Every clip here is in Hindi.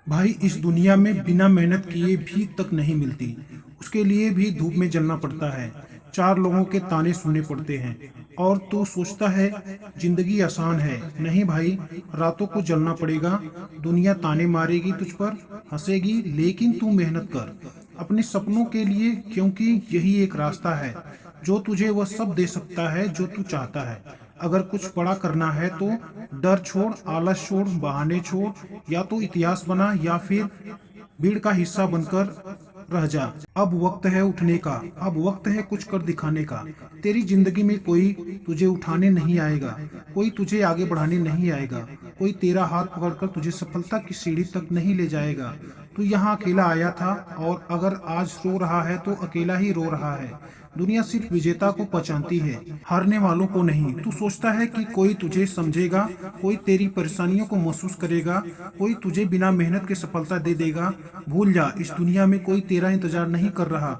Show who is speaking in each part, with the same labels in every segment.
Speaker 1: भाई इस दुनिया में बिना मेहनत किए भी तक नहीं मिलती। उसके लिए भी धूप में जलना पड़ता है, चार लोगों के ताने सुनने पड़ते हैं। और तू सोचता है जिंदगी आसान है। नहीं भाई, रातों को जलना पड़ेगा। दुनिया ताने मारेगी तुझ पर, हंसेगी, लेकिन तू मेहनत कर अपने सपनों के लिए, क्योंकि यही एक रास्ता है जो तुझे वह सब दे सकता है जो तू चाहता है। अगर कुछ बड़ा करना है तो डर छोड़, आलस छोड़, बहाने छोड़। या तो इतिहास बना या फिर भीड़ का हिस्सा बनकर रह जा। अब वक्त है उठने का, अब वक्त है कुछ कर दिखाने का। तेरी जिंदगी में कोई तुझे उठाने नहीं आएगा, कोई तुझे आगे बढ़ाने नहीं आएगा, कोई तेरा हाथ पकड़कर तुझे सफलता की सीढ़ी तक नहीं ले जाएगा। तू यहाँ अकेला आया था, और अगर आज रो रहा है तो अकेला ही रो रहा है। दुनिया सिर्फ विजेता को पहचानती है, हारने वालों को नहीं। तू सोचता है कि कोई तुझे समझेगा, कोई तेरी परेशानियों को महसूस करेगा, कोई तुझे बिना मेहनत के सफलता दे देगा। भूल जा, इस दुनिया में कोई तेरा इंतजार नहीं कर रहा।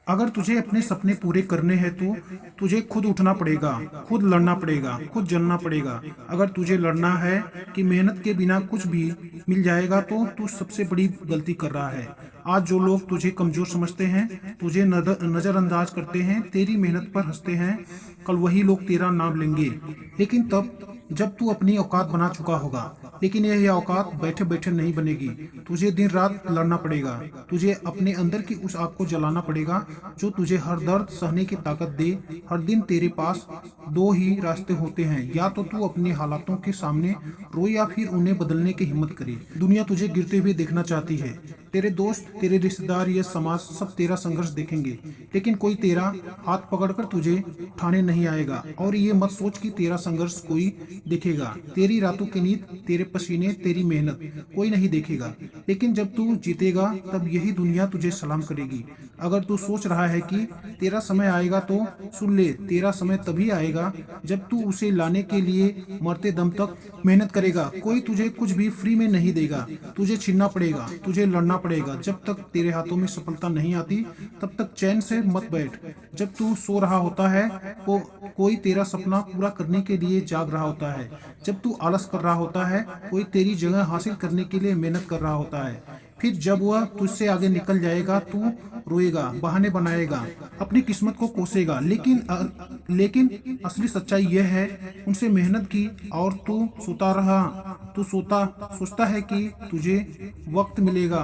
Speaker 1: अगर तुझे अपने सपने पूरे करने हैं तो तुझे खुद उठना पड़ेगा, खुद लड़ना पड़ेगा, खुद जलना पड़ेगा। अगर तुझे लड़ना है कि मेहनत के बिना कुछ भी मिल जाएगा तो तू सबसे बड़ी गलती कर रहा है। आज जो लोग तुझे कमजोर समझते हैं, तुझे नजरअंदाज करते हैं, तेरी मेहनत पर हंसते हैं, कल वही लोग तेरा नाम लेंगे, लेकिन तब जब तू अपनी औकात बना चुका होगा। लेकिन यह औकात बैठे बैठे नहीं बनेगी। तुझे दिन रात लड़ना पड़ेगा, तुझे अपने अंदर की उस आग को जलाना पड़ेगा जो तुझे हर दर्द सहने की ताकत दे। हर दिन तेरे पास दो ही रास्ते होते हैं, या तो तू अपने हालातों के सामने रो या फिर उन्हें बदलने की हिम्मत करे। दुनिया तुझे गिरते हुए देखना चाहती है। तेरे दोस्त, तेरे रिश्तेदार, ये समाज सब तेरा संघर्ष देखेंगे, लेकिन कोई तेरा हाथ पकड़कर तुझे उठाने नहीं आएगा। और ये मत सोच कि तेरा संघर्ष कोई देखेगा। तेरी रातों की नींद, तेरे पसीने, तेरी मेहनत कोई नहीं देखेगा। लेकिन जब तू जीतेगा तब यही दुनिया तुझे सलाम करेगी। अगर तू सोच रहा है कि तेरा समय आएगा तो सुन ले, तेरा समय तभी आएगा जब तू उसे लाने के लिए मरते दम तक मेहनत करेगा। कोई तुझे कुछ भी फ्री में नहीं देगा, तुझे छीनना पड़ेगा, तुझे लड़ना पड़ेगा। जब तक तेरे हाथों में सफलता नहीं आती तब तक चैन से मत बैठ। जब तू सो रहा होता है तो कोई तेरा सपना पूरा करने के लिए जाग रहा होता है। जब तू आलस कर रहा होता है, कोई तेरी जगह हासिल करने के लिए मेहनत कर रहा होता है। फिर जब वह तुझसे आगे निकल जाएगा, तू रोएगा, बहाने बनाएगा, अपनी किस्मत को कोसेगा। लेकिन असली सच्चाई यह है, उनसे मेहनत की और तू सोता रहा। तू सोचता है कि तुझे वक्त मिलेगा,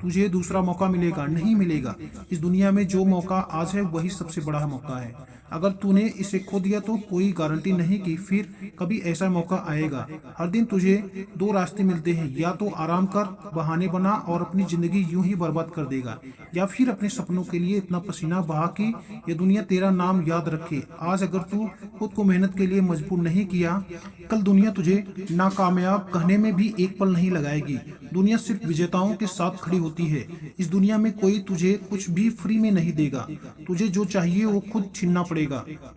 Speaker 1: तुझे दूसरा मौका मिलेगा। नहीं मिलेगा। इस दुनिया में जो मौका आज है वही सबसे बड़ा मौका है। अगर तूने इसे खो दिया तो कोई गारंटी नहीं कि फिर कभी ऐसा मौका आएगा। हर दिन तुझे दो रास्ते मिलते हैं, या तो आराम कर, बहाने बना और अपनी जिंदगी यूं ही बर्बाद कर देगा, या फिर अपने सपनों के लिए इतना पसीना बहा कि ये दुनिया तेरा नाम याद रखे। आज अगर तू खुद को मेहनत के लिए मजबूर नहीं किया, कल दुनिया तुझे नाकामयाब कहने में भी एक पल नहीं लगाएगी। दुनिया सिर्फ विजेताओं के साथ खड़ी होती है। इस दुनिया में कोई तुझे कुछ भी फ्री में नहीं देगा। तुझे जो चाहिए वो खुद छीनना पड़ेगा।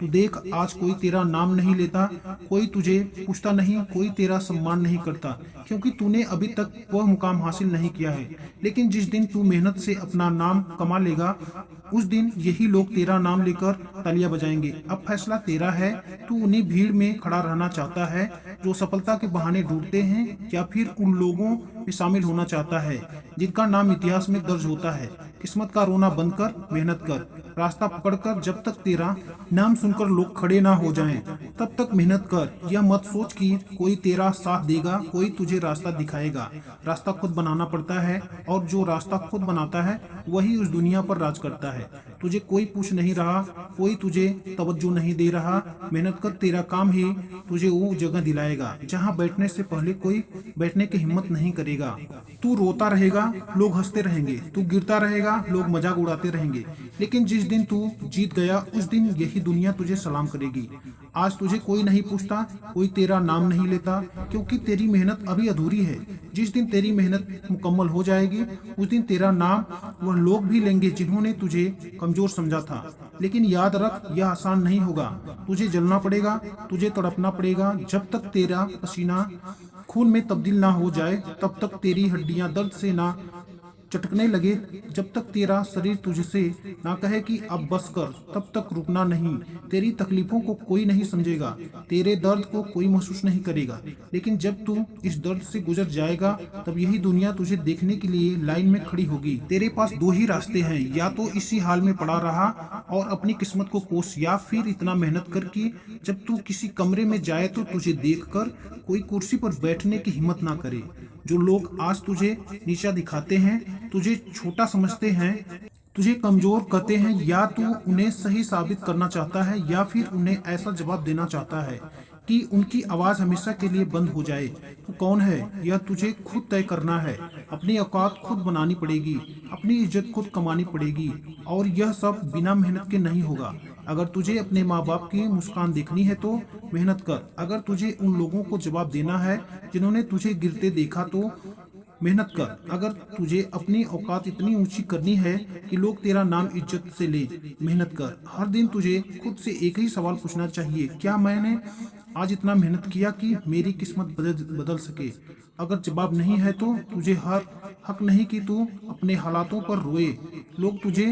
Speaker 1: तू देख, आज कोई तेरा नाम नहीं लेता, कोई तुझे पूछता नहीं, कोई तेरा सम्मान नहीं करता, क्योंकि तूने अभी तक वह मुकाम हासिल नहीं किया है। लेकिन जिस दिन तू मेहनत से अपना नाम कमा लेगा, उस दिन यही लोग तेरा नाम लेकर तालियां बजाएंगे। अब फैसला तेरा है। तू उन्हीं भीड़ में खड़ा रहना चाहता है जो सफलता के बहाने ढूंढते हैं, या फिर उन लोगों में शामिल होना चाहता है जिनका नाम इतिहास में दर्ज होता है। किस्मत का रोना बंद कर, मेहनत कर, रास्ता पकड़कर। जब तक तेरा नाम सुनकर लोग खड़े ना हो जाएं, तब तक मेहनत कर। यह मत सोच कि कोई तेरा साथ देगा, कोई तुझे रास्ता दिखाएगा। रास्ता खुद बनाना पड़ता है, और जो रास्ता खुद बनाता है वही उस दुनिया पर राज करता है। तुझे कोई पूछ नहीं रहा, कोई तुझे तवज्जो नहीं दे रहा। मेहनत कर, तेरा काम ही तुझे वो जगह दिलाएगा जहाँ बैठने से पहले कोई बैठने की हिम्मत नहीं करेगा। तू रोता रहेगा, लोग हंसते रहेंगे, तू गिरता रहेगा, लोग मजाक उड़ाते रहेंगे, लेकिन जिस दिन तू जीत गया उस दिन यही दुनिया तुझे सलाम करेगी। आज तुझे कोई नहीं पूछता, कोई तेरा नाम नहीं लेता, क्योंकि तेरी मेहनत अभी अधूरी है। जिस दिन तेरी मेहनत मुकम्मल हो जाएगी उस दिन तेरा नाम वह लोग भी लेंगे जिन्होंने तुझे कमजोर समझा था। लेकिन याद रख, यह आसान नहीं होगा। तुझे जलना पड़ेगा, तुझे तड़पना पड़ेगा। जब तक तेरा पसीना खून में तब्दील ना हो जाए तब तक तेरी हड्डियां दर्द से ना चटकने लगे। जब तक तेरा शरीर तुझसे ना कहे कि अब बस कर, तब तक रुकना नहीं। तेरी तकलीफों को कोई नहीं समझेगा, तेरे दर्द को कोई महसूस नहीं करेगा। लेकिन जब तू इस दर्द से गुजर जाएगा, तब यही दुनिया तुझे देखने के लिए लाइन में खड़ी होगी। तेरे पास दो ही रास्ते हैं, या तो इसी हाल में पड़ा रहा और अपनी किस्मत को कोस, या फिर इतना मेहनत कर कि जब तू किसी कमरे में जाए तो तुझे देखकर कोई कुर्सी पर बैठने की हिम्मत ना करे। जो लोग आज तुझे नीचा दिखाते हैं, तुझे छोटा समझते हैं, तुझे कमजोर कहते हैं, या तू उन्हें सही साबित करना चाहता है, या फिर उन्हें ऐसा जवाब देना चाहता है कि उनकी आवाज हमेशा के लिए बंद हो जाए। तू कौन है, यह तुझे खुद तय करना है। अपनी औकात खुद बनानी पड़ेगी, अपनी इज्जत खुद कमानी पड़ेगी, और यह सब बिना मेहनत के नहीं होगा। अगर तुझे अपने माँ बाप की मुस्कान देखनी है तो मेहनत कर। अगर तुझे उन लोगों को जवाब देना है जिन्होंने तुझे गिरते देखा तो मेहनत कर। अगर तुझे अपनी औकात इतनी ऊंची करनी है कि लोग तेरा नाम इज्जत से ले, मेहनत कर। हर दिन तुझे खुद से एक ही सवाल पूछना चाहिए, क्या मैंने आज इतना मेहनत किया कि मेरी किस्मत बदल सके। अगर जवाब नहीं है तो तुझे हर हक नहीं कि तू अपने हालातों पर रोए। लोग तुझे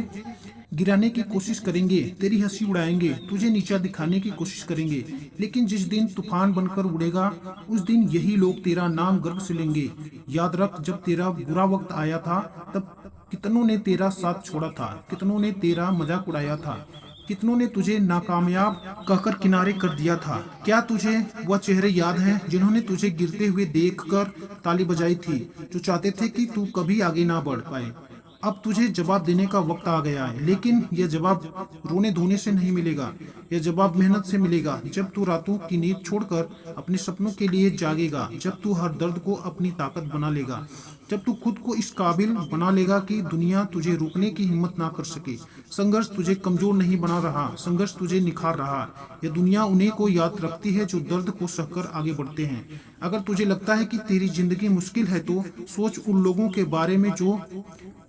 Speaker 1: गिराने की कोशिश करेंगे, तेरी हंसी उड़ाएंगे, तुझे नीचा दिखाने की कोशिश करेंगे, लेकिन जिस दिन तूफान बनकर उड़ेगा, उस दिन यही लोग तेरा नाम गर्व से लेंगे। याद रख, जब तेरा बुरा वक्त आया था तब कितनों ने तेरा साथ छोड़ा था, कितनों ने तेरा मजाक उड़ाया था, कितनों ने तुझे नाकामयाब कहकर किनारे कर दिया था। क्या तुझे वह चेहरे याद हैं जिन्होंने तुझे गिरते हुए देखकर ताली बजाई थी, जो चाहते थे कि तू कभी आगे ना बढ़ पाए। अब तुझे जवाब देने का वक्त आ गया है, लेकिन यह जवाब रोने धोने से नहीं मिलेगा। यह जवाब मेहनत से मिलेगा। जब तू रातों की नींद छोड़कर अपने सपनों के लिए जागेगा, जब तू हर दर्द को अपनी ताकत बना लेगा, जब तू खुद को इस काबिल बना लेगा कि दुनिया तुझे रोकने की हिम्मत ना कर सके। संघर्ष तुझे कमजोर नहीं बना रहा, संघर्ष तुझे निखार रहा। यह दुनिया उन्हें को याद रखती है जो दर्द को सहकर आगे बढ़ते हैं। अगर तुझे लगता है कि तेरी जिंदगी मुश्किल है तो सोच उन लोगों के बारे में जो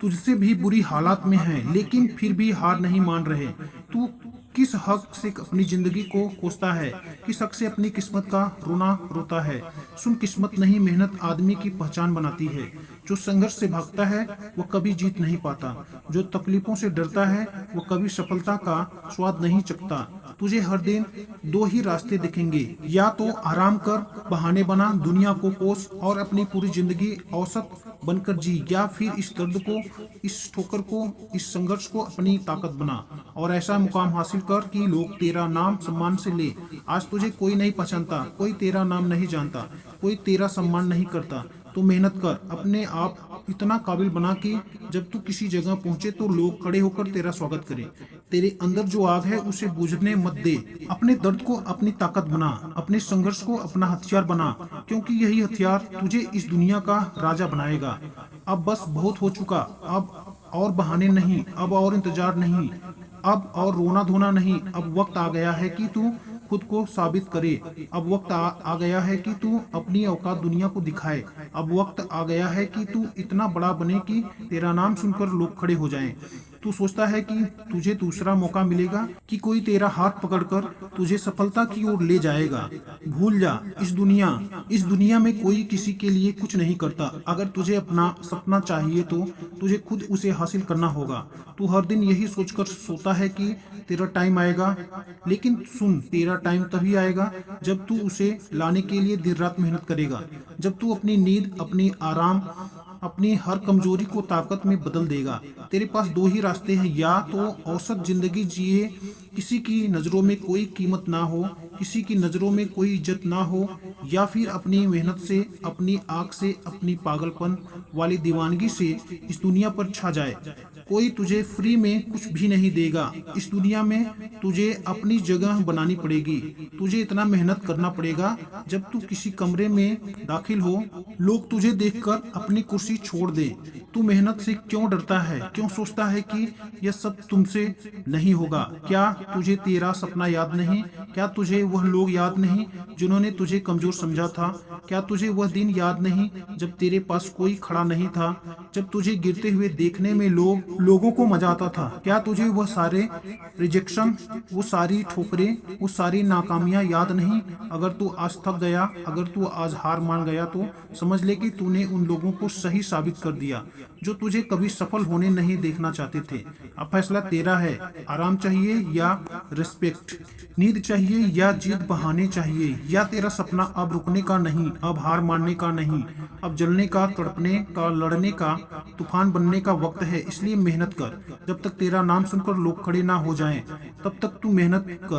Speaker 1: तुझसे भी बुरी हालात में हैं, लेकिन फिर भी हार नहीं मान रहे। तू किस हक से अपनी जिंदगी को कोसता है, किस हक से अपनी किस्मत का रोना रोता है। सुन, किस्मत नहीं मेहनत आदमी की पहचान बनाती है। जो संघर्ष से भागता है वह कभी जीत नहीं पाता, जो तकलीफों से डरता है वह कभी सफलता का स्वाद नहीं चखता। तुझे हर दिन दो ही रास्ते दिखेंगे, या तो आराम कर, बहाने बना, दुनिया को कोस और अपनी पूरी जिंदगी औसत बनकर जी, या फिर इस दर्द को, इस ठोकर को, इस संघर्ष को अपनी ताकत बना और ऐसा मुकाम हासिल कर कि लोग तेरा नाम सम्मान से ले। आज तुझे कोई नहीं पहचानता, कोई तेरा नाम नहीं जानता, कोई तेरा सम्मान नहीं करता। तो मेहनत कर, अपने आप इतना काबिल बना कि जब तू किसी जगह पहुंचे तो लोग खड़े होकर तेरा स्वागत करें। तेरे अंदर जो आग है उसे बुझने मत दे। अपने दर्द को अपनी ताकत बना, अपने संघर्ष को अपना हथियार बना, क्योंकि यही हथियार तुझे इस दुनिया का राजा बनाएगा। अब बस बहुत हो चुका, अब और बहाने नहीं, अब और इंतजार नहीं, अब और रोना धोना नहीं। अब वक्त आ गया है कि तू खुद को साबित करे। अब वक्त आ गया है कि तू अपनी औकात दुनिया को दिखाए। अब वक्त आ गया है कि तू इतना बड़ा बने कि तेरा नाम सुनकर लोग खड़े हो जाएं। तू सोचता है कि तुझे दूसरा मौका मिलेगा, कि कोई तेरा हाथ पकड़कर तुझे सफलता की ओर ले जाएगा। भूल जा, इस दुनिया में कोई किसी के लिए कुछ नहीं करता। अगर तुझे अपना सपना चाहिए तो तुझे खुद उसे हासिल करना होगा। तू हर दिन यही सोचकर सोता है कि तेरा टाइम आएगा, लेकिन सुन, तेरा टाइम तभी आएगा जब तू उसे लाने के लिए दिन रात मेहनत करेगा, जब तू अपनी नींद, अपनी आराम, अपनी हर कमजोरी को ताकत में बदल देगा। तेरे पास दो ही रास्ते हैं, या तो औसत जिंदगी जिए, किसी की नज़रों में कोई कीमत ना हो, किसी की नज़रों में कोई इज्जत ना हो, या फिर अपनी मेहनत से, अपनी आँख से, अपनी पागलपन वाली दीवानगी से इस दुनिया पर छा जाए। कोई तुझे फ्री में कुछ भी नहीं देगा। इस दुनिया में तुझे अपनी जगह बनानी पड़ेगी। तुझे इतना मेहनत करना पड़ेगा, जब तू किसी कमरे में दाखिल हो लोग तुझे देखकर अपनी कुर्सी छोड़ दे। तू मेहनत से क्यों डरता है, क्यों सोचता है कि यह सब तुमसे नहीं होगा? क्या तुझे तेरा सपना याद नहीं? क्या तुझे वह लोग याद नहीं जिन्होंने तुझे कमजोर समझा था? क्या तुझे वह दिन याद नहीं जब तेरे पास कोई खड़ा नहीं था, जब तुझे गिरते हुए देखने में लोग लोगों को मजा आता था। क्या तुझे वह सारे रिजेक्शन, वो सारी ठोकरें, वो सारी नाकामियां याद नहीं? अगर तू आज थक गया, अगर तू आज हार मान गया, तो समझ ले कि तूने उन लोगों को सही साबित कर दिया जो तुझे कभी सफल होने नहीं देखना चाहते थे। अब फैसला तेरा है। आराम चाहिए या रिस्पेक्ट? नींद चाहिए या जीत बहाने चाहिए? या तेरा सपना अब रुकने का नहीं, अब हार मानने का नहीं, अब जलने का, तड़पने का, लड़ने का, तूफान बनने का वक्त है। इसलिए मेहनत कर। जब तक तेरा नाम सुनकर लोग खड़े ना हो जाएं, तब तक तू मेहनत कर।